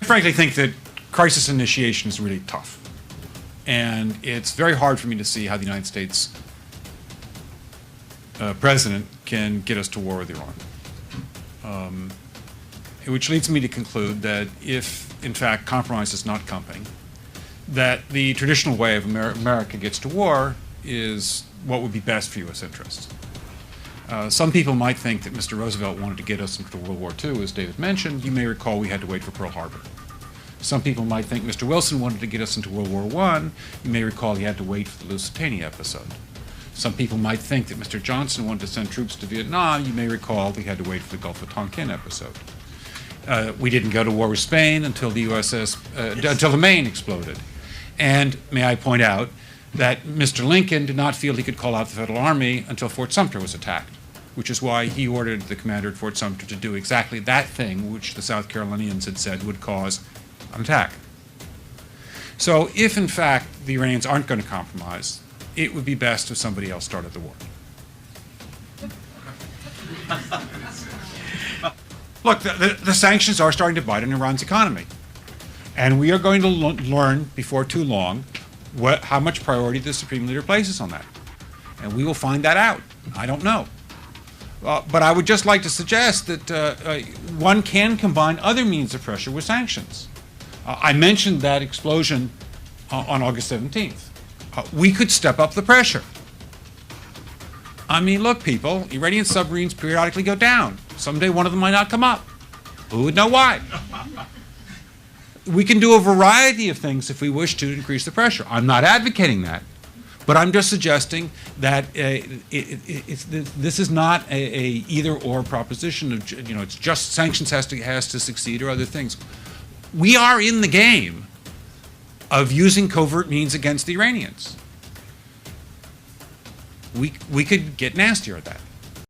frankly think that crisis initiation is really tough. And it's very hard for me to see how the United States president can get us to war with Iran. Which leads me to conclude that if, in fact, compromise is not coming, that the traditional way of America gets to war is what would be best for U.S. interests. Some people might think that Mr. Roosevelt wanted to get us into World War II, as David mentioned. You may recall we had to wait for Pearl Harbor. Some people might think Mr. Wilson wanted to get us into World War I. You may recall he had to wait for the Lusitania episode. Some people might think that Mr. Johnson wanted to send troops to Vietnam. You may recall we had to wait for the Gulf of Tonkin episode. We didn't go to war with Spain until the until the Maine exploded. And may I point out that Mr. Lincoln did not feel he could call out the Federal Army until Fort Sumter was attacked, which is why he ordered the commander at Fort Sumter to do exactly that thing which the South Carolinians had said would cause an attack. So if, in fact, the Iranians aren't going to compromise, it would be best if somebody else started the war. Look, the sanctions are starting to bite on Iran's economy. And we are going to learn before too long how much priority the Supreme Leader places on that. And we will find that out. I don't know. But I would just like to suggest that one can combine other means of pressure with sanctions. I mentioned that explosion on August 17th. We could step up the pressure. I mean, look, people, Iranian submarines periodically go down. Someday one of them might not come up. Who would know why? We can do a variety of things if we wish to increase the pressure. I'm not advocating that, but I'm just suggesting that this is not a either-or proposition of, it's just sanctions has to succeed or other things. We are in the game of using covert means against the Iranians. We could get nastier at that.